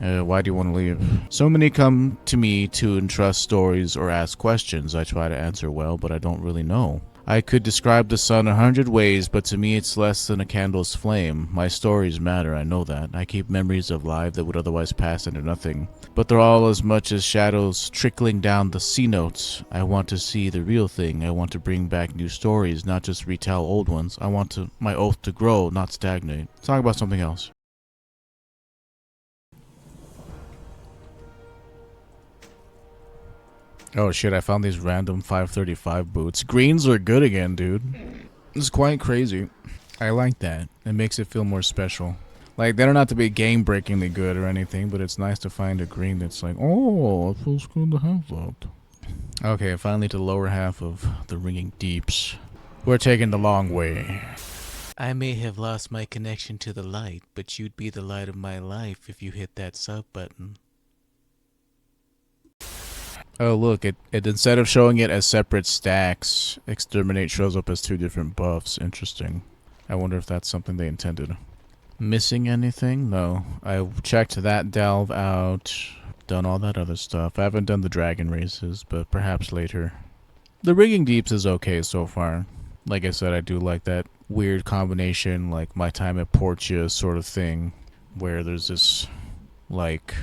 Why do you want to leave? So many come to me to entrust stories or ask questions. I try to answer well, but I don't really know. I could describe the sun 100 ways, but to me it's less than a candle's flame. My stories matter, I know that. I keep memories of life that would otherwise pass into nothing. But they're all as much as shadows trickling down the C notes. I want to see the real thing. I want to bring back new stories, not just retell old ones. I want my oath to grow, not stagnate. Let's talk about something else. Oh shit, I found these random 535 boots. Greens are good again, dude. It's quite crazy. I like that. It makes it feel more special. Like, they don't have to be game-breakingly good or anything, but it's nice to find a green that's like, oh, it feels good to have that. Okay, finally to the lower half of the Ringing Deeps. We're taking the long way. I may have lost my connection to the light, but you'd be the light of my life if you hit that sub button. Oh look, it instead of showing it as separate stacks, Exterminate shows up as two different buffs. Interesting. I wonder if that's something they intended. Missing anything? No. I checked that delve out, done all that other stuff. I haven't done the dragon races, but perhaps later. The Rigging Deeps is okay so far. Like I said, I do like that weird combination, like my time at Portia sort of thing, where there's this, like...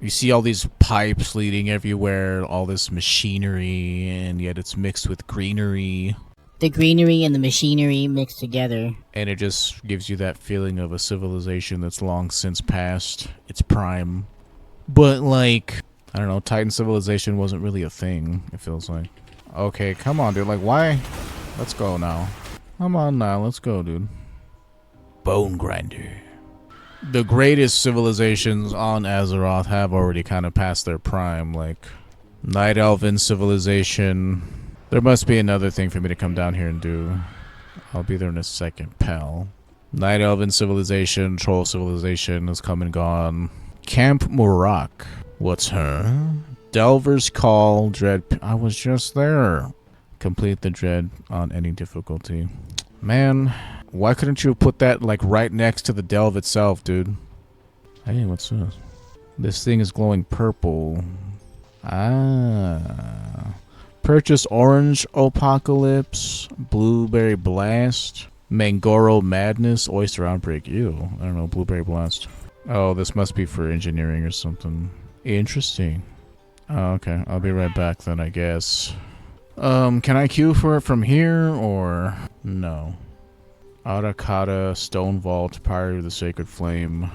You see all these pipes leading everywhere, all this machinery, and yet it's mixed with greenery. The greenery and the machinery mixed together. And it just gives you that feeling of a civilization that's long since passed its prime. But like, I don't know, Titan civilization wasn't really a thing, it feels like. Okay, come on, dude, like why? Let's go now. Come on now, let's go, dude. Bone Grinder. The greatest civilizations on Azeroth have already kind of passed their prime, like Night Elven civilization. There must be another thing for me to come down here and do. I'll be there in a second, pal. Night Elven civilization, Troll civilization has come and gone. Camp Murak. What's her? Delver's Call, Dread. I was just there. Complete the Dread on any difficulty. Man. Why couldn't you put that, like, right next to the delve itself, dude? Hey, what's this? This thing is glowing purple. Ah. Purchase Orange Apocalypse, Blueberry Blast, Mangoro Madness, Oyster Outbreak. Ew. I don't know, Blueberry Blast. Oh, this must be for engineering or something. Interesting. Oh, okay. I'll be right back then, I guess. Can I queue for it from here, or... No. Arakata, Stone Vault, Pyre of the Sacred Flame.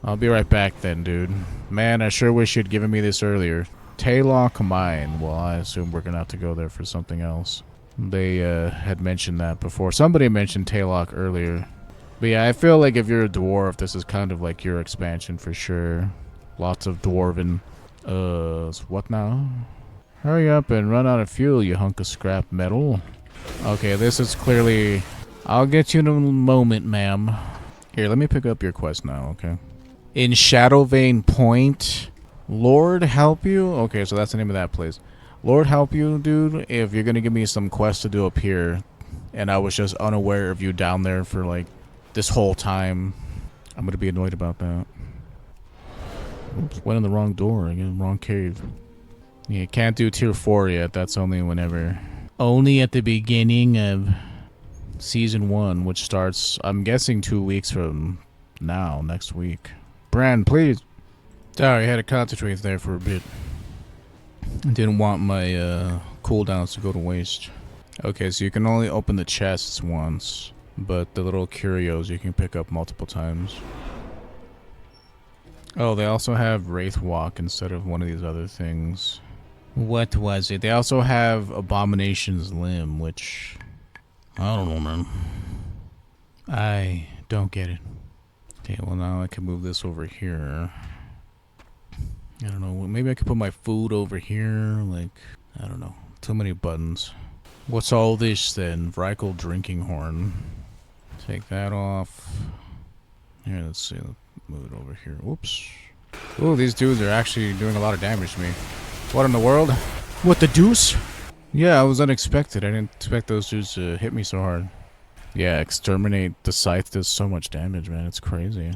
I'll be right back then, dude. Man, I sure wish you'd given me this earlier. Taeloch Mine. Well, I assume we're gonna have to go there for something else. They had mentioned that before. Somebody mentioned Taeloch earlier. But yeah, I feel like if you're a dwarf, this is kind of like your expansion for sure. Lots of dwarven... what now? Hurry up and run out of fuel, you hunk of scrap metal. Okay, this is clearly... I'll get you in a moment, ma'am. Here, let me pick up your quest now, okay? In Shadowvane Point, Lord help you? Okay, so that's the name of that place. Lord help you, dude, if you're gonna give me some quests to do up here, and I was just unaware of you down there for, like, this whole time. I'm gonna be annoyed about that. Oops, went in the wrong door again, wrong cave. Yeah, can't do tier 4 yet, that's only whenever. Only at the beginning of... Season 1, which starts, I'm guessing 2 weeks from now, next week. Bran, please. Sorry, I had to concentrate there for a bit. I didn't want my cooldowns to go to waste. Okay, so you can only open the chests once, but the little curios you can pick up multiple times. Oh, they also have Wraith Walk instead of one of these other things. What was it? They also have Abomination's Limb, which... I don't know, man. I don't get it. Okay, well now I can move this over here. I don't know, maybe I could put my food over here, like, I don't know. Too many buttons. What's all this then? Vrykle Drinking Horn. Take that off. Here, let's see, let's move it over here. Whoops. Ooh, these dudes are actually doing a lot of damage to me. What in the world? What the deuce? Yeah, it was unexpected. I didn't expect those dudes to hit me so hard. Yeah, Exterminate the Scythe does so much damage, man. It's crazy.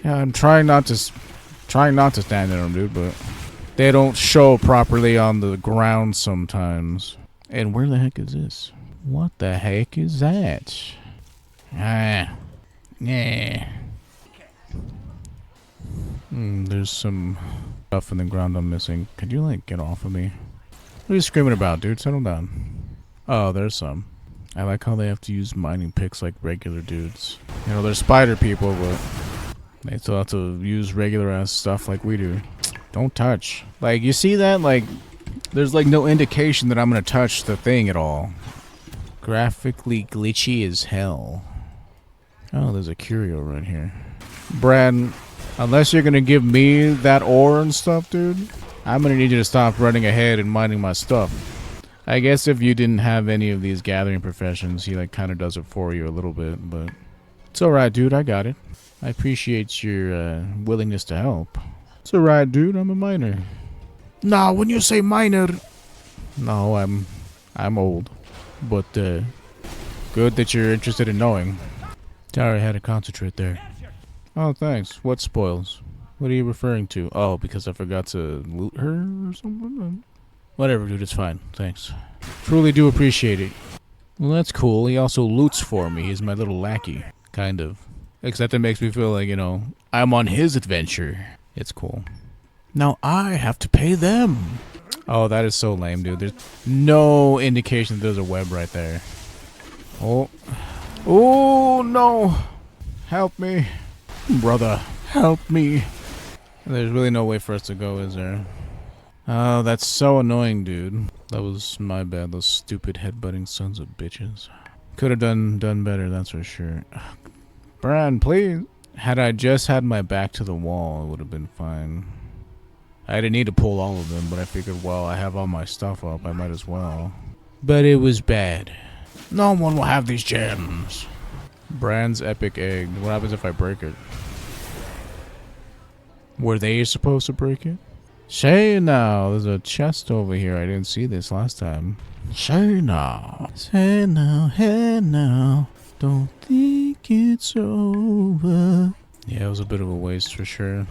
Yeah, I'm trying not to Trying not to stand in them, dude, but they don't show properly on the ground sometimes. And where the heck is this? What the heck is that? Ah. Yeah. There's some stuff in the ground I'm missing. Could you, like, get off of me? What are you screaming about, dude? Settle down. Oh, there's some. I like how they have to use mining picks like regular dudes. You know, they're spider people, but they still have to use regular ass stuff like we do. Don't touch. Like, you see that? Like, there's like no indication that I'm gonna touch the thing at all. Graphically glitchy as hell. Oh, there's a curio right here. Brad, unless you're gonna give me that ore and stuff, dude, I'm gonna need you to stop running ahead and mining my stuff. I guess if you didn't have any of these gathering professions, he like kind of does it for you a little bit, but it's alright, dude, I got it. I appreciate your willingness to help. It's alright, dude, I'm a miner. Nah, when you say miner... No, I'm old. But, good that you're interested in knowing. Sorry, I had to concentrate there. Oh, thanks. What spoils? What are you referring to? Oh, because I forgot to loot her or something? Whatever, dude, it's fine. Thanks. Truly do appreciate it. Well, that's cool. He also loots for me. He's my little lackey. Kind of. Except it makes me feel like, you know, I'm on his adventure. It's cool. Now I have to pay them. Oh, that is so lame, dude. There's no indication that there's a web right there. Oh. Oh, no. Help me. Brother, help me. There's really no way for us to go, is there? Oh, that's so annoying, dude. That was my bad. Those stupid headbutting sons of bitches. Could have done better, that's for sure. Brian, please. Had I just had my back to the wall, it would have been fine. I didn't need to pull all of them, but I figured, well, I have all my stuff up, I might as well. But it was bad. No one will have these gems. Brand's epic egg. What happens if I break it? Were they supposed to break it? Say now, there's a chest over here. I didn't see this last time. Say now. Say now, hey now. Don't think it's over. Yeah, it was a bit of a waste for sure.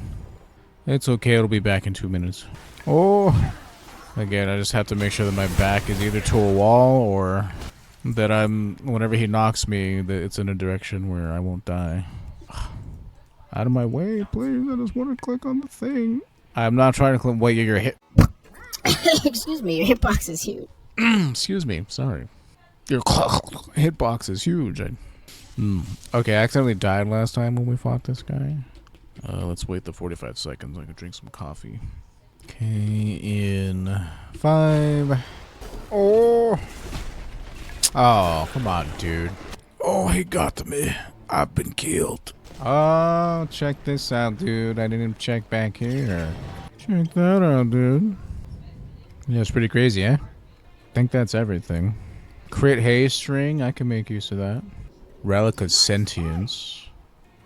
It's okay, it'll be back in 2 minutes. Oh! Again, I just have to make sure that my back is either to a wall or that whenever he knocks me, that it's in a direction where I won't die. Out of my way, please. I just want to click on the thing. I'm not trying to click. Wait, your hit. Excuse me, your hitbox is huge. Excuse me, sorry. Your hitbox is huge. Okay, I accidentally died last time when we fought this guy. Let's wait the 45 seconds. I can drink some coffee. Okay, in 5. Oh. Oh, come on, dude. Oh, he got me. I've been killed. Oh, check this out, dude. I didn't check back here. Check that out, dude. Yeah, it's pretty crazy, eh? I think that's everything. Crit haste ring. I can make use of that. Relic of sentience.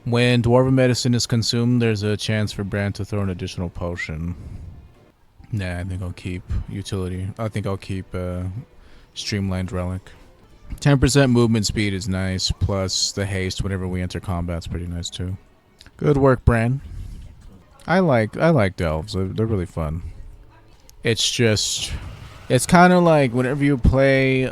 When dwarven medicine is consumed, there's a chance for Bran to throw an additional potion. Nah, I think I'll keep utility. I think I'll keep streamlined relic. 10% movement speed is nice, plus the haste whenever we enter combat's pretty nice too. Good work, Bran. I like elves. They're really fun. It's just, it's kind of like whenever you play.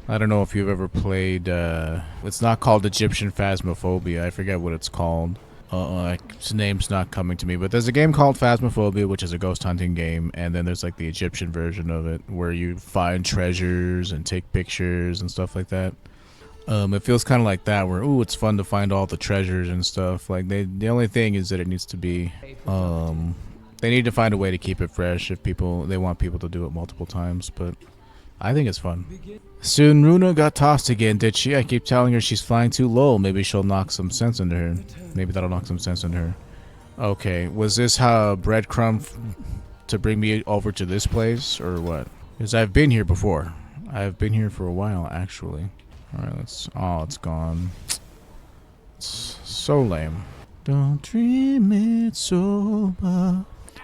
I don't know if you've ever played. It's not called Egyptian Phasmophobia. I forget what it's called. Its name's not coming to me, but there's a game called Phasmophobia, which is a ghost hunting game, and then there's like the Egyptian version of it, where you find treasures and take pictures and stuff like that. It feels kind of like that, where ooh, it's fun to find all the treasures and stuff. Like the only thing is that it needs to be, they need to find a way to keep it fresh if they want people to do it multiple times, but I think it's fun. Soon Runa got tossed again, did she? I keep telling her she's flying too low. Maybe she'll knock some sense into her. Maybe that'll knock some sense into her. Okay, was this how breadcrumb to bring me over to this place, or what? Because I've been here before. I've been here for a while, actually. Alright, oh, it's gone. It's so lame. Don't dream it's over.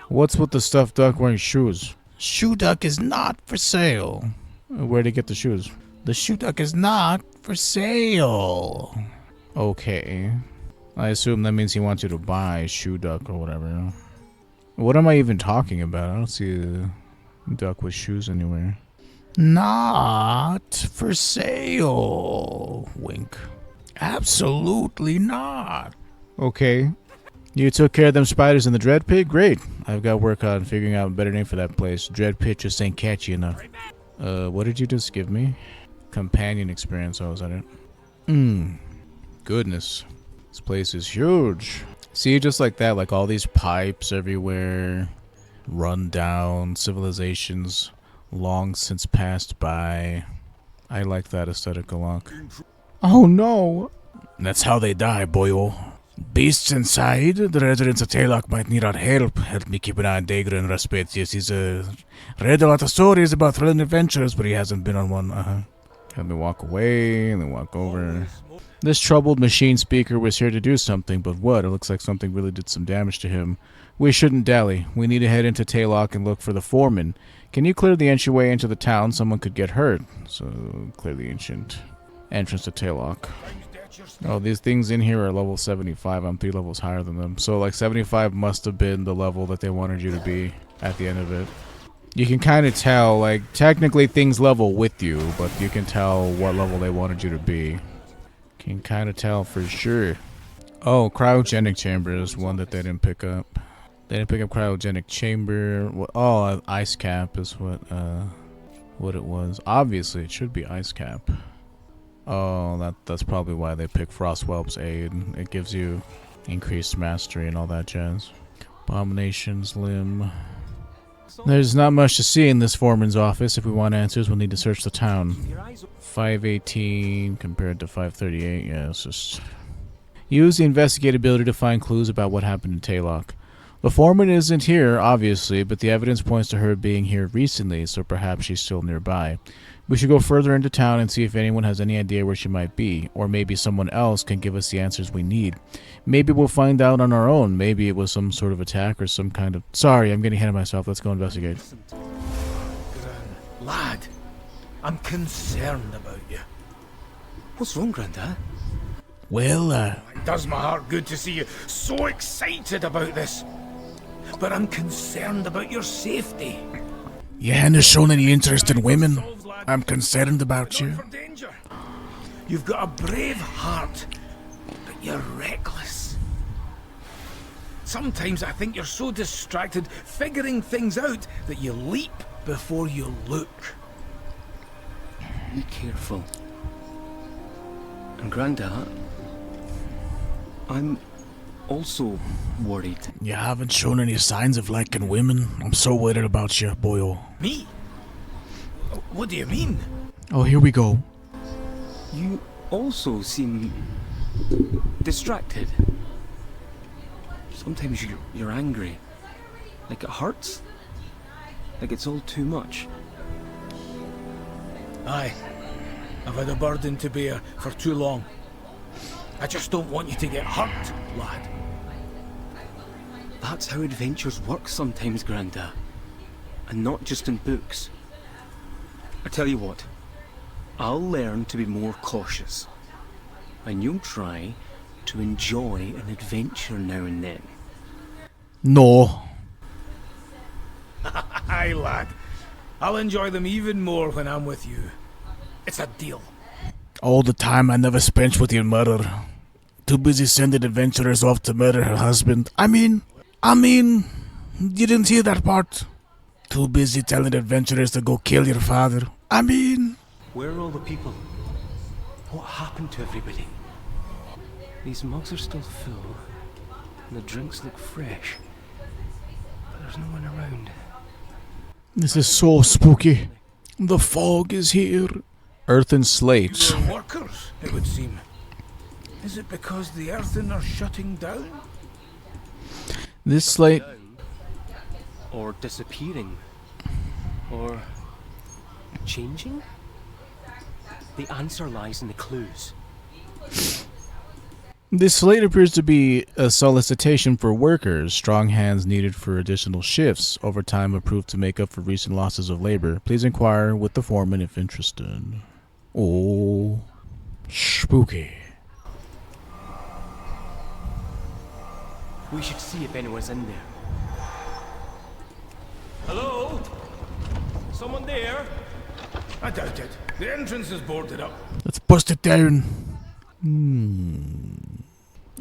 What's with the stuffed duck wearing shoes? Shoe duck is not for sale. Where'd he get the shoes? The shoe duck is not for sale. Okay. I assume that means he wants you to buy shoe duck or whatever. What am I even talking about? I don't see a duck with shoes anywhere. Not for sale. Wink. Absolutely not. Okay. You took care of them spiders in the Dread Pit? Great. I've got work on figuring out a better name for that place. Dread Pit just ain't catchy enough. What did you just give me? Companion experience. Oh, is that it? Goodness. This place is huge. See, just like that, like all these pipes everywhere. Run down. Civilizations long since passed by. I like that aesthetic a lot. Oh no! That's how they die, boyo. Beasts inside. The residents of Taeloch might need our help. Help me keep an eye on Dagra and Raspetius. He's read a lot of stories about thrilling adventures, but he hasn't been on one. Let me walk away and then walk over. This troubled machine speaker was here to do something, but what? It looks like something really did some damage to him. We shouldn't dally. We need to head into Taeloch and look for the foreman. Can you clear the entryway into the town? Someone could get hurt. So, clear the ancient entrance to Taeloch. Oh, these things in here are level 75. I'm 3 levels higher than them. So, like, 75 must have been the level that they wanted you to be at the end of it. You can kind of tell, like, technically things level with you, but you can tell what level they wanted you to be. Can kind of tell for sure. Oh, cryogenic chamber is one that they didn't pick up. They didn't pick up cryogenic chamber. Oh, ice cap is what it was. Obviously, it should be ice cap. Oh, that's probably why they picked Frostwhelp's aid. It gives you increased mastery and all that jazz. Abomination's limb. There's not much to see in this foreman's office. If we want answers, we'll need to search the town. 518 compared to 538. Yeah, it's just... Use the investigate ability to find clues about what happened in Taeloch. The foreman isn't here, obviously, but the evidence points to her being here recently, so perhaps she's still nearby. We should go further into town and see if anyone has any idea where she might be, or maybe someone else can give us the answers we need. Maybe we'll find out on our own. Maybe it was some sort of attack or some kind of... Sorry, I'm getting ahead of myself. Let's go investigate. Lad, I'm concerned about you. What's wrong, Grandad? Well, It does my heart good to see you so excited about this. But I'm concerned about your safety. you haven't shown any interest in women. I'm concerned about you. For danger. You've got a brave heart, but you're reckless. Sometimes I think you're so distracted figuring things out that you leap before you look. Be careful. And Grandad, I'm also worried. You haven't shown any signs of liking women. I'm so worried about you, boyo. Me? What do you mean? Oh, here we go. You also seem distracted. Sometimes you're angry. Like it hurts. Like it's all too much. Aye. I've had a burden to bear for too long. I just don't want you to get hurt, lad. That's how adventures work sometimes, Grandad. And not just in books. I tell you what, I'll learn to be more cautious. And you'll try to enjoy an adventure now and then. No. Aye, lad. I'll enjoy them even more when I'm with you. It's a deal. All the time I never spent with your mother. Too busy sending adventurers off to murder her husband. I mean, you didn't hear that part. Too busy telling adventurers to go kill your father. Where are all the people? What happened to everybody? These mugs are still full, and the drinks look fresh. But there's no one around. This is so spooky. The fog is here. Earth and slate. You're workers, it would seem. Is it because the earthen are shutting down? This slate... Or disappearing. Or changing? The answer lies in the clues. This slate appears to be a solicitation for workers. Strong hands needed for additional shifts. Overtime approved to make up for recent losses of labor. Please inquire with the foreman if interested. Oh, spooky. We should see if anyone's in there. Hello? Someone there? I doubt it. The entrance is boarded up. Let's bust it down.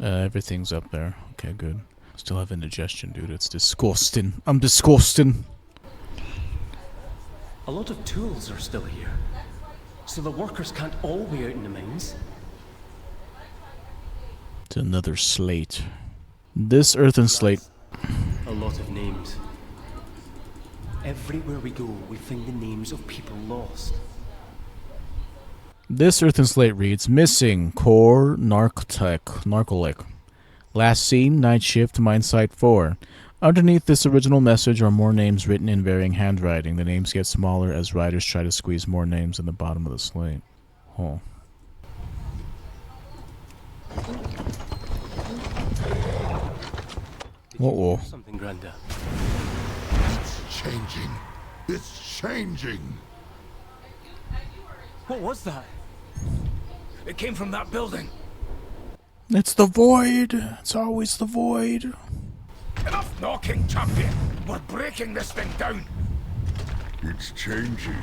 Everything's up there. Okay, good. Still have indigestion, dude. It's disgusting. I'm disgusting. A lot of tools are still here. So the workers can't all be out in the mines. It's another slate. This earthen slate. A lot of names. Everywhere we go, we find the names of people lost. This earthen slate reads, missing, core, narcotic. Last seen, night shift, mine site 4. Underneath this original message are more names written in varying handwriting. The names get smaller as writers try to squeeze more names in the bottom of the slate. Oh. Uh-oh. Something, Granda. It's changing. It's changing. What was that? It came from that building. It's the void. It's always the void. Enough knocking, champion. We're breaking this thing down. It's changing.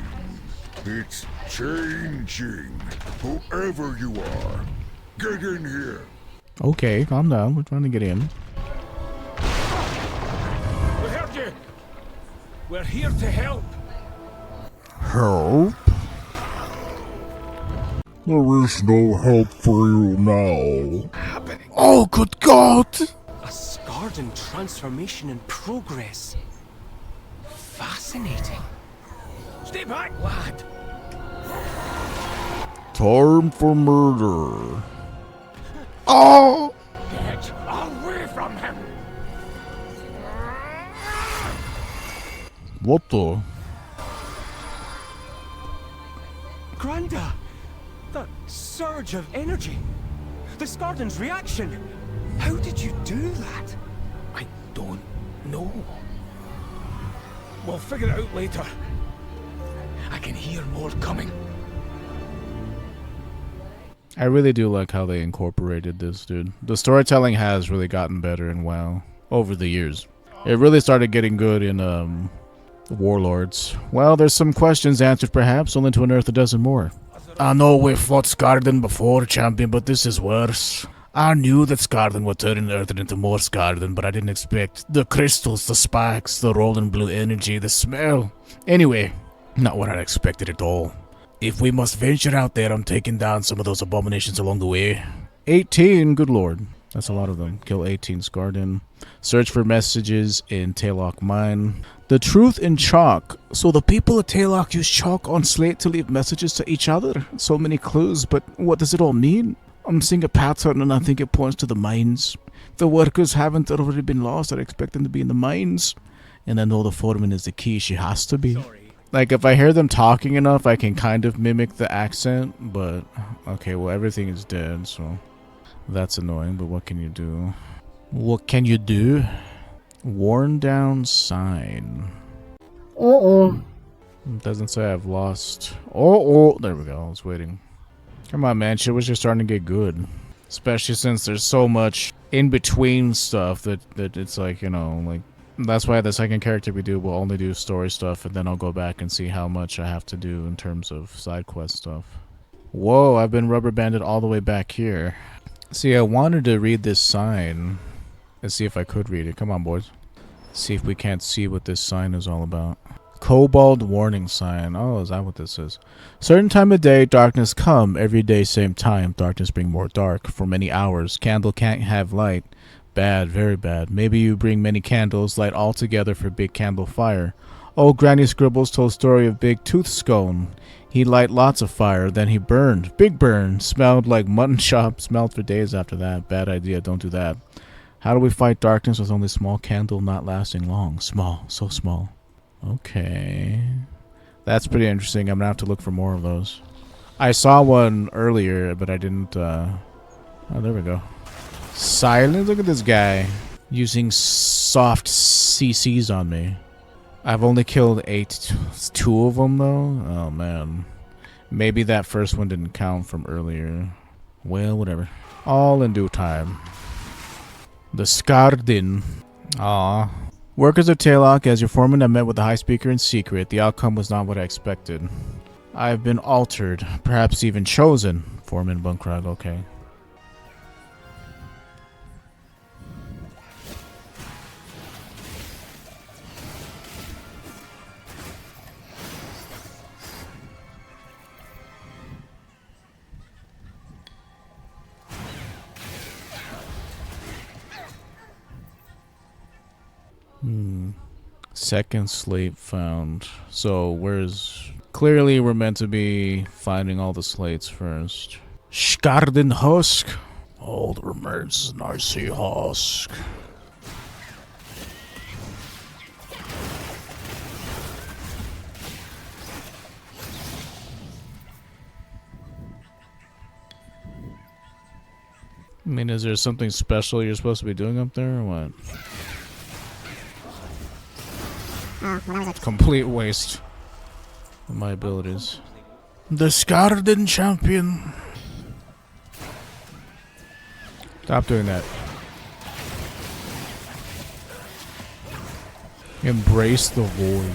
It's changing. Whoever you are, get in here. Okay, calm down. We're trying to get in. We heard you. We're here to help. Help? There is no help for you now. Happening. Oh, good God! A Scarden transformation in progress. Fascinating. Stay back, lad. Time for murder. Oh! Get away from him. What the? Granda! That surge of energy! The Scarden's reaction! How did you do that? I don't know. We'll figure it out later. I can hear more coming. I really do like how they incorporated this, dude. The storytelling has really gotten better in WoW over the years. It really started getting good in Warlords. Well, there's some questions answered perhaps, only to unearth a dozen more. I know we fought Scarden before, champion, but this is worse. I knew that Scarden would turn Earthen into more Scarden, but I didn't expect the crystals, the sparks, the rolling blue energy, the smell. Anyway, not what I expected at all. If we must venture out there, I'm taking down some of those abominations along the way. 18, good lord. That's a lot of them. Kill 18 Scarden. Search for messages in Taeloch mine. The truth in chalk. So the people of Taeloch use chalk on slate to leave messages to each other. So many clues, but what does it all mean? I'm seeing a pattern and I think it points to the mines. If the workers haven't already been lost, I expect them to be in the mines. And I know the foreman is the key. She has to be. Sorry. Like, if I hear them talking enough, I can kind of mimic the accent, but... Okay, well, everything is dead, so... That's annoying, but what can you do? What can you do? Worn down sign. Uh-oh. It doesn't say I've lost... Oh, there we go, I was waiting. Come on, man, shit was just starting to get good. Especially since there's so much in-between stuff that it's like, you know, like... That's why the second character we do will only do story stuff, and then I'll go back and see how much I have to do in terms of side quest stuff. Whoa, I've been rubber banded all the way back here. See, I wanted to read this sign and see if I could read it. Come on, boys. See if we can't see what this sign is all about. Kobold warning sign. Oh, is that what this is? Certain time of day, darkness come. Every day, same time. Darkness bring more dark. For many hours. Candle can't have light. Bad, very bad. Maybe you bring many candles, light all together for big candle fire. Oh, Granny Scribbles told story of Big Tooth Scone. He light lots of fire, then he burned. Big burn. Smelled like mutton chop. Smelled for days after that. Bad idea, don't do that. How do we fight darkness with only small candle not lasting long? Small, so small. Okay. That's pretty interesting. I'm gonna have to look for more of those. I saw one earlier, but I didn't, Oh, there we go. Silence. Look at this guy using soft CCs on me. I've only killed 2 of them though. Oh man, maybe that first one didn't count from earlier. Well, whatever. All in due time. The Skardin. Ah. Workers of Taeloch, as your foreman, I met with the High Speaker in secret. The outcome was not what I expected. I have been altered, perhaps even chosen. Foreman Bunkrag, okay. Second slate found. So where's... Clearly we're meant to be finding all the slates first. Skarden Husk. All the remains in Icy Husk. I mean, is there something special you're supposed to be doing up there or what? Complete waste of my abilities. The Skarden champion. Stop doing that. Embrace the void.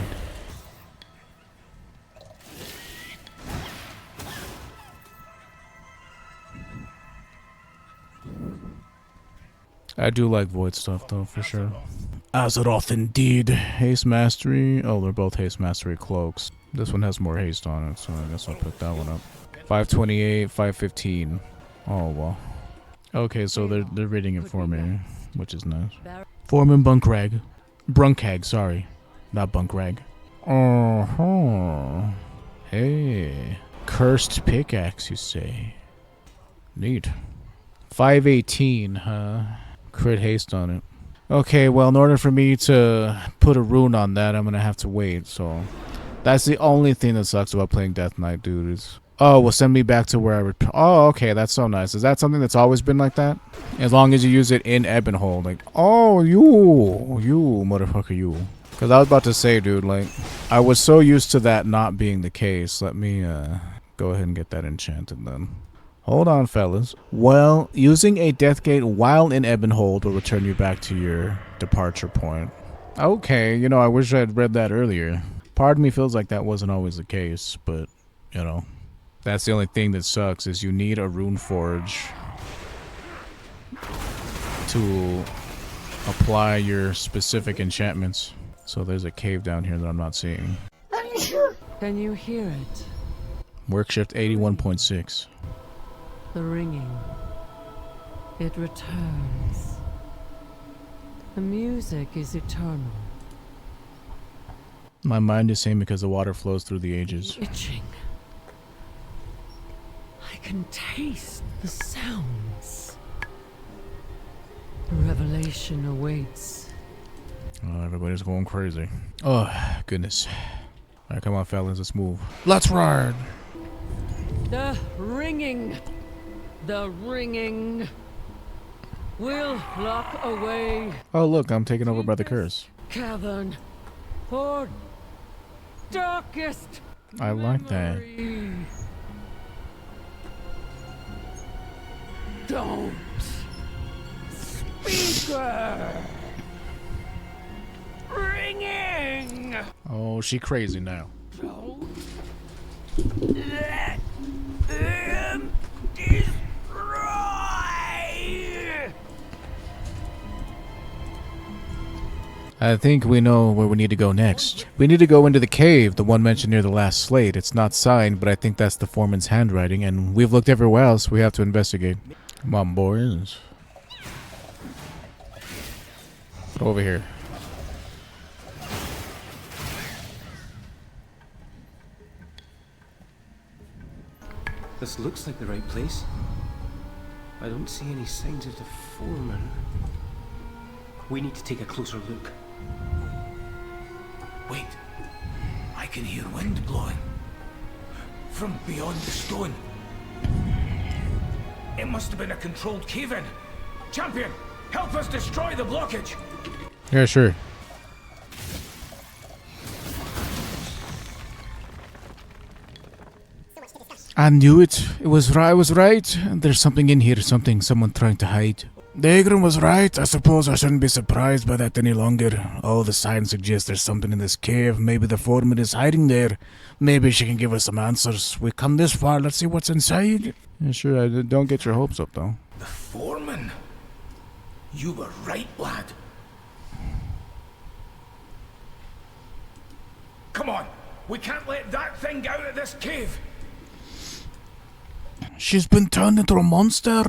I do like void stuff though, for sure. Azeroth indeed. Haste Mastery. Oh, they're both Haste Mastery cloaks. This one has more haste on it, so I guess I'll pick that one up. 528, 515. Oh, well. Okay, so they're reading it for me, which is nice. Foreman Bunkrag. Brunkag, sorry. Not Bunkrag. Uh-huh. Hey. Cursed pickaxe, you say. Neat. 518, huh? Crit haste on it. Okay, well, in order for me to put a rune on that, I'm gonna have to wait, so... That's the only thing that sucks about playing Death Knight, dude. Is, oh, well, send me back to where I... Oh, okay, that's so nice. Is that something that's always been like that? As long as you use it in Ebonhold. Like, oh, you, motherfucker, you. Because I was about to say, dude, like, I was so used to that not being the case. Let me, go ahead and get that enchanted, then. Hold on, fellas. Well, using a Death Gate while in Ebonhold will return you back to your departure point. Okay, you know, I wish I had read that earlier. Part of me feels like that wasn't always the case, but, you know, that's the only thing that sucks is you need a rune forge to apply your specific enchantments. So there's a cave down here that I'm not seeing. Can you hear it? Work shift 81.6. The ringing. It returns. The music is eternal. My mind is saying because the water flows through the ages. Itching. I can taste the sounds. The revelation awaits. Oh, everybody's going crazy. Oh, goodness. Alright, come on, fellas, let's move. Let's ride! The ringing. The ringing will lock away. Oh, look, I'm taken over by the curse. Cavern. For darkest. I like that. memory. Don't. Speaker. Ringing. Oh, she crazy now. Don't let them destroy. I think we know where we need to go next. We need to go into the cave, the one mentioned near the last slate. It's not signed, but I think that's the foreman's handwriting, and we've looked everywhere else. We have to investigate. Come on, boys. Over here. This looks like the right place. I don't see any signs of the foreman. We need to take a closer look. Wait, I can hear wind blowing. From beyond the stone. It must have been a controlled cave-in. Champion, help us destroy the blockage. Yeah, sure. I knew it. I was right. There's something in here. Someone trying to hide. Daegrin was right. I suppose I shouldn't be surprised by that any longer. All the signs suggest there's something in this cave. Maybe the foreman is hiding there. Maybe she can give us some answers. We come this far, let's see what's inside. Yeah, sure, don't get your hopes up, though. The foreman? You were right, lad. Come on, we can't let that thing out of this cave. She's been turned into a monster.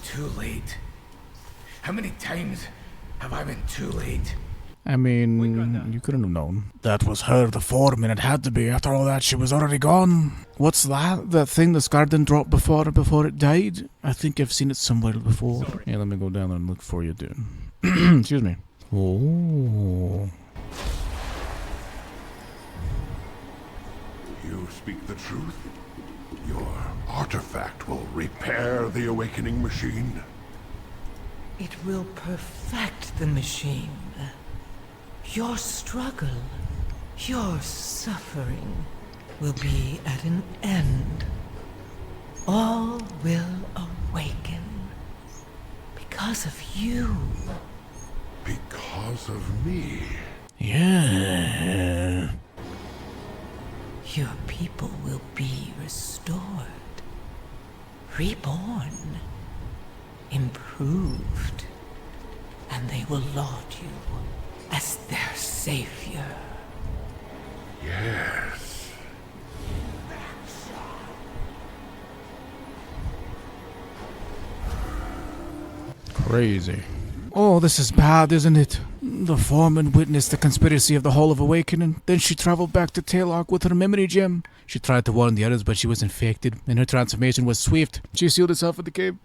Too late. How many times have I been too late? I mean, you couldn't have known. That was her, the foreman. It had to be. After all that, she was already gone. What's that? That thing the garden dropped before it died? I think I've seen it somewhere before. Yeah, let me go down there and look for you, dude. Excuse me. Oh. You speak the truth? Your artifact will repair the awakening machine. It will perfect the machine. Your struggle, your suffering will be at an end. All will awaken because of you. Because of me. Yeah. Your people will be restored, reborn, improved, and they will laud you as their savior. Yes. Crazy. Oh, this is bad, isn't it? The foreman witnessed the conspiracy of the Hall of Awakening. Then she traveled back to Taeloch with her memory gem. She tried to warn the others, but she was infected, and her transformation was swift. She sealed herself in the cave,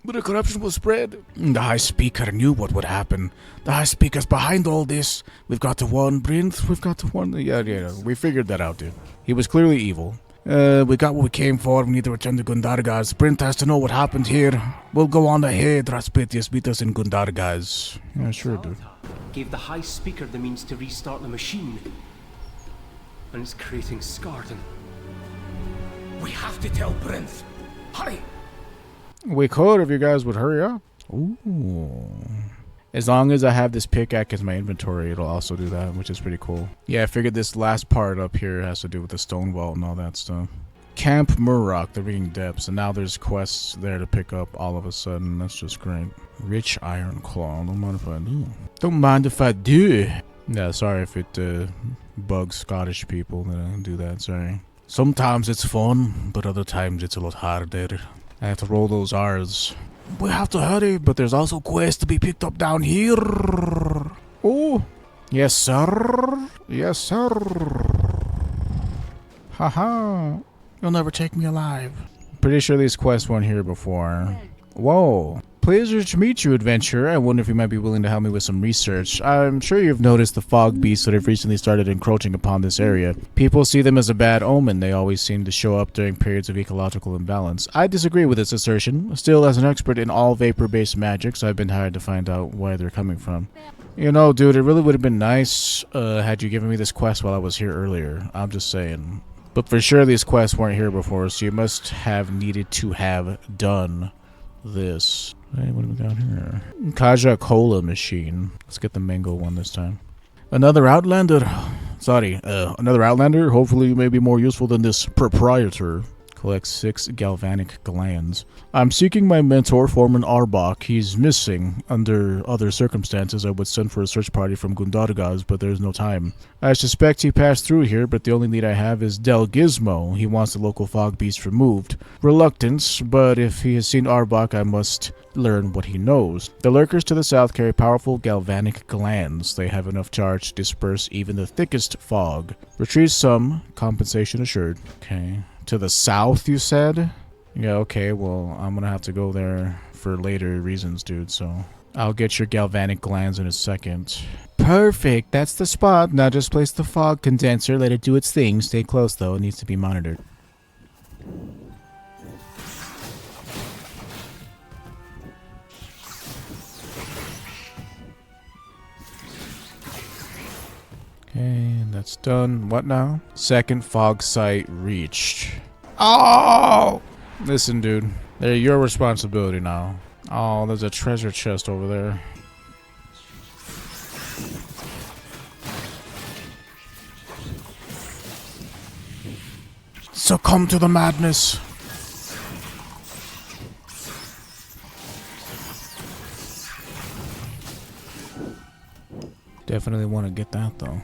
but her corruption will spread. The High Speaker knew what would happen. The High Speaker's behind all this. We've got to warn Brinth. We've got to warn... Yeah, we figured that out, dude. He was clearly evil. We got what we came for. We need to return to Gundargaz. Brint has to know what happened here. We'll go on ahead. Raspitius beat us in Gundargaz. Yeah, sure, dude. Gave the High Speaker the means to restart the machine. And it's creating Skarden. We have to tell Prince. Hurry! We could if you guys would hurry up. Ooh. As long as I have this pickaxe in my inventory, it'll also do that, which is pretty cool. Yeah, I figured this last part up here has to do with the stone vault and all that stuff. Camp Murrock, the Ringing Depths, and now there's quests there to pick up all of a sudden. That's just great. Rich Iron Claw. Don't mind if I do. Don't mind if I do. Yeah, sorry if it bugs Scottish people that I do that, sorry. Sometimes it's fun, but other times it's a lot harder. I have to roll those R's. We have to hurry, but there's also quests to be picked up down here. Oh, yes, sir. Yes, sir. Haha. You'll never take me alive. Pretty sure these quests weren't here before. Whoa. Pleasure to meet you, adventurer. I wonder if you might be willing to help me with some research. I'm sure you've noticed the fog beasts that have recently started encroaching upon this area. People see them as a bad omen. They always seem to show up during periods of ecological imbalance. I disagree with this assertion. Still, as an expert in all vapor-based magics, I've been hired to find out where they're coming from. You know, dude, it really would have been nice had you given me this quest while I was here earlier. I'm just saying. But for sure these quests weren't here before, so you must have needed to have done this. Hey, what do we got here? Kaja Cola machine. Let's get the mango one this time. Another Outlander. Sorry, another Outlander. Hopefully you may be more useful than this proprietor. Collect 6 galvanic glands. I'm seeking my mentor, Foreman Arbok. He's missing. Under other circumstances, I would send for a search party from Gundargaz, but there's no time. I suspect he passed through here, but the only lead I have is Del Gizmo. He wants the local fog beast removed. Reluctance, but if he has seen Arbok, I must learn what he knows. The lurkers to the south carry powerful galvanic glands. They have enough charge to disperse even the thickest fog. Retrieve some, compensation assured. Okay. To the south, you said? Yeah, okay, well, I'm gonna have to go there for later reasons, dude, so... I'll get your galvanic glands in a second. Perfect, that's the spot. Now just place the fog condenser, let it do its thing. Stay close, though, it needs to be monitored. Okay, That's done. What now? Second fog site reached. Oh! Listen, dude. They're your responsibility now. Oh, there's a treasure chest over there. Succumb to the madness. Definitely want to get that though.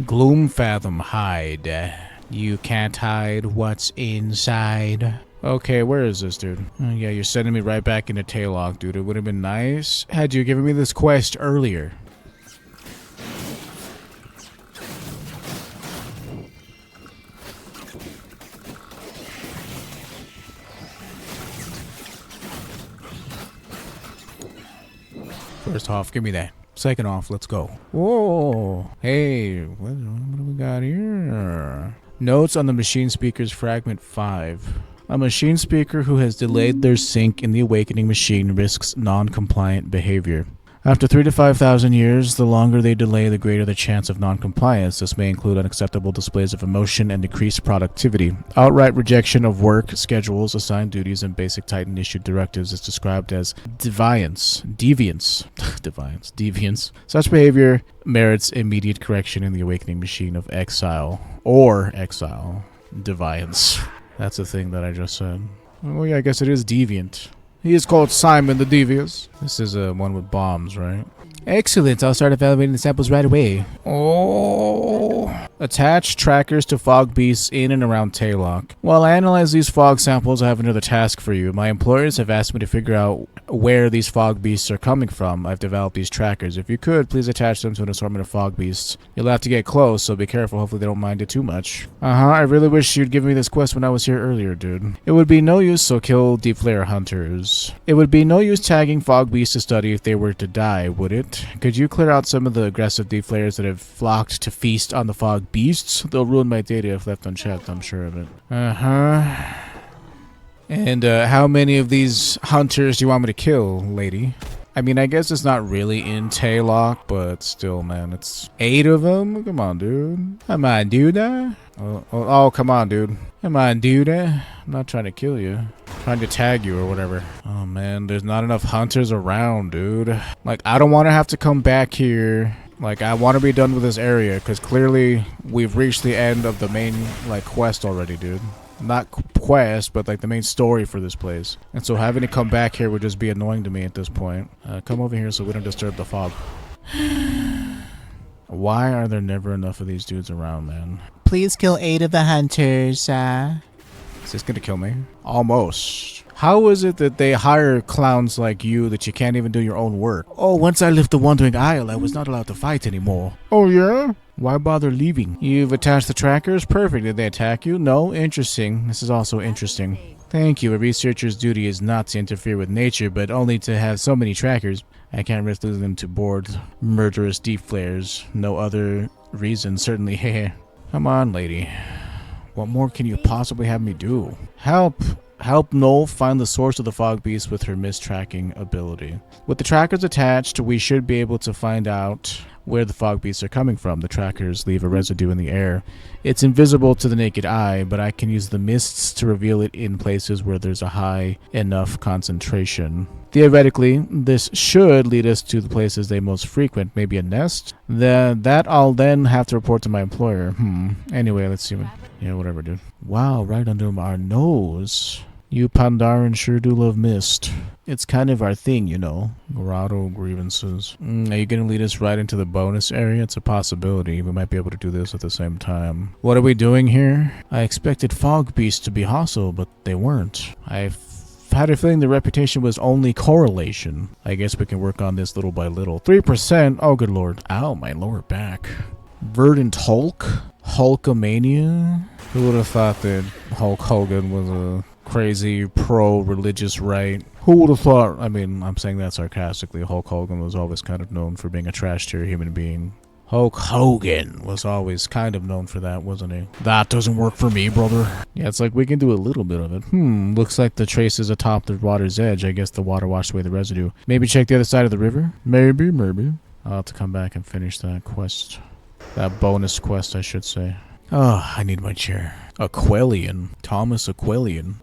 Gloom fathom hide. You can't hide what's inside. Okay, where is this, dude? Oh, yeah, you're sending me right back into Taeloch, dude. It would have been nice had you given me this quest earlier. First off, give me that. Second off, let's go. Whoa. Hey, what do we got here? Notes on the machine speaker's fragment 5. A machine speaker who has delayed their sync in the awakening machine risks non-compliant behavior. After 3 to 5,000 years, the longer they delay, the greater the chance of non-compliance. This may include unacceptable displays of emotion and decreased productivity. Outright rejection of work schedules, assigned duties, and basic Titan-issued directives is described as deviance. Such behavior merits immediate correction in the awakening machine of exile. Or exile. Deviance. That's the thing that I just said. Oh yeah, I guess it is deviant. He is called Simon the Devious. This is one with bombs, right? Excellent. I'll start evaluating the samples right away. Oh. Attach trackers to fog beasts in and around Taeloch. While I analyze these fog samples, I have another task for you. My employers have asked me to figure out where these fog beasts are coming from. I've developed these trackers. If you could, please attach them to an assortment of fog beasts. You'll have to get close, so be careful. Hopefully they don't mind it too much. I really wish you'd given me this quest when I was here earlier, dude. It would be no use, so kill deep flare hunters. It would be no use tagging fog beasts to study if they were to die, would it? Could you clear out some of the aggressive deep flares that have flocked to feast on the fog beasts? They'll ruin my data if left unchecked, I'm sure of it. And how many of these hunters do you want me to kill, lady? I mean, I guess it's not really in Taeloch, but still, man, it's 8 of them? Come on, dude. Come on, dude. Oh, come on, dude. Come on, dude. I'm not trying to kill you. I'm trying to tag you or whatever. Oh, man, there's not enough hunters around, dude. Like, I don't want to have to come back here. Like, I want to be done with this area, because clearly we've reached the end of the main, like, quest already, dude. Not quest, but like the main story for this place. And so having to come back here would just be annoying to me at this point. Come over here so we don't disturb the fog. Why are there never enough of these dudes around, man? Please kill 8 of the hunters. Is this gonna kill me? Almost. How is it that they hire clowns like you that you can't even do your own work? Oh, once I left the Wandering Isle, I was not allowed to fight anymore. Oh yeah? Why bother leaving? You've attached the trackers? Perfect. Did they attack you? No? Interesting. This is also interesting. Thank you. A researcher's duty is not to interfere with nature, but only to have so many trackers. I can't risk losing them to bored, murderous deep flares. No other reason, certainly. Come on, lady. What more can you possibly have me do? Help Noel find the source of the fog beast with her mistracking ability. With the trackers attached, we should be able to find out where the fog beasts are coming from. The trackers leave a residue in the air. It's invisible to the naked eye, but I can use the mists to reveal it in places where there's a high enough concentration. Theoretically, this should lead us to the places they most frequent, maybe a nest. That I'll then have to report to my employer. Anyway, let's see. Yeah, whatever, dude. Wow, right under our nose. You Pandaren sure do love mist. It's kind of our thing, you know. Grotto grievances. Are you gonna lead us right into the bonus area? It's a possibility. We might be able to do this at the same time. What are we doing here? I expected fog beasts to be hostile, but they weren't. I've had a feeling the reputation was only correlation. I guess we can work on this little by little. 3%? Oh, good lord. Ow, my lower back. Verdant Hulk? Hulkamania? Who would have thought that Hulk Hogan was a crazy pro-religious right? Who would have thought? I mean, I'm saying that sarcastically. Hulk Hogan was always kind of known for being a trash-tier human being. Hulk Hogan was always kind of known for that, wasn't he? That doesn't work for me, brother. Yeah, it's like we can do a little bit of it. Looks like the traces atop the water's edge. I guess the water washed away the residue. Maybe check the other side of the river? Maybe. I'll have to come back and finish that quest. That bonus quest, I should say. Oh, I need my chair. Aquilian. Thomas Aquilian.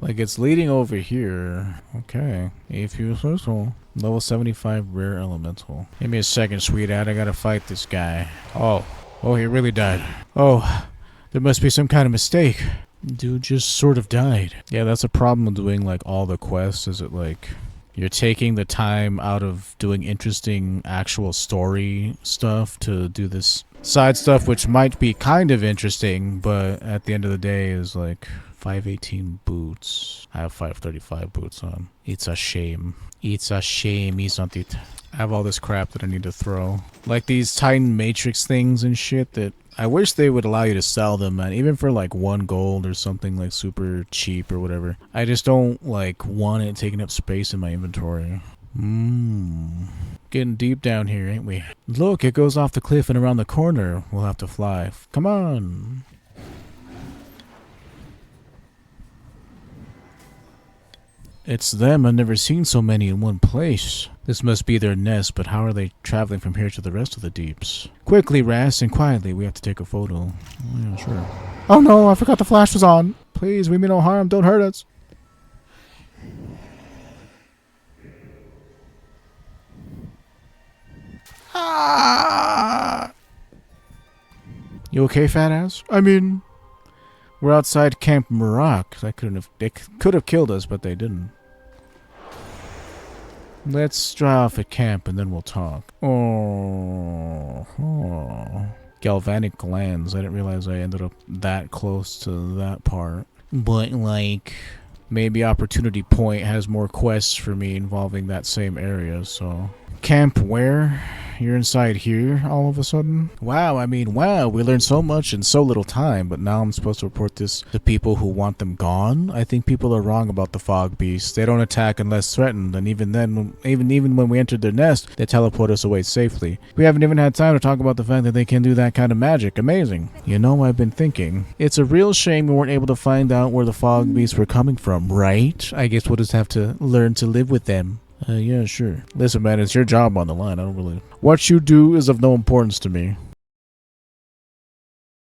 Like it's leading over here. Okay. If you say so. Level 75 rare elemental. Give me a second, sweetheart. I gotta fight this guy. Oh. Oh, he really died. Oh. There must be some kind of mistake. Dude just sort of died. Yeah, that's a problem with doing like all the quests. Is it like you're taking the time out of doing interesting actual story stuff to do this side stuff, which might be kind of interesting, but at the end of the day is like 518 boots. I have 535 boots on. It's a shame. It's a shame, isn't it? I have all this crap that I need to throw. Like these Titan Matrix things and shit that I wish they would allow you to sell them, man. Even for like 1 gold or something like super cheap or whatever. I just don't like want it taking up space in my inventory. Getting deep down here, ain't we? Look, it goes off the cliff and around the corner. We'll have to fly. Come on. It's them. I've never seen so many in one place. This must be their nest, but how are they traveling from here to the rest of the deeps? Quickly, Ras, and quietly, we have to take a photo. Oh, yeah, sure. Oh no, I forgot the flash was on. Please, we mean no harm. Don't hurt us. Ah! You okay, fat ass? I mean, we're outside Camp Marak. They could have killed us, but they didn't. Let's dry off at camp and then we'll talk. Oh. Galvanic glands. I didn't realize I ended up that close to that part. But like, maybe Opportunity Point has more quests for me involving that same area, so. Camp where? You're inside here all of a sudden? Wow, I mean, wow, we learned so much in so little time, but now I'm supposed to report this to people who want them gone? I think people are wrong about the fog beasts. They don't attack unless threatened, and even then, even when we entered their nest, they teleport us away safely. We haven't even had time to talk about the fact that they can do that kind of magic. Amazing. You know, I've been thinking. It's a real shame we weren't able to find out where the fog beasts were coming from, right? I guess we'll just have to learn to live with them. Yeah, sure. Listen, man, it's your job on the line. I don't really... What you do is of no importance to me.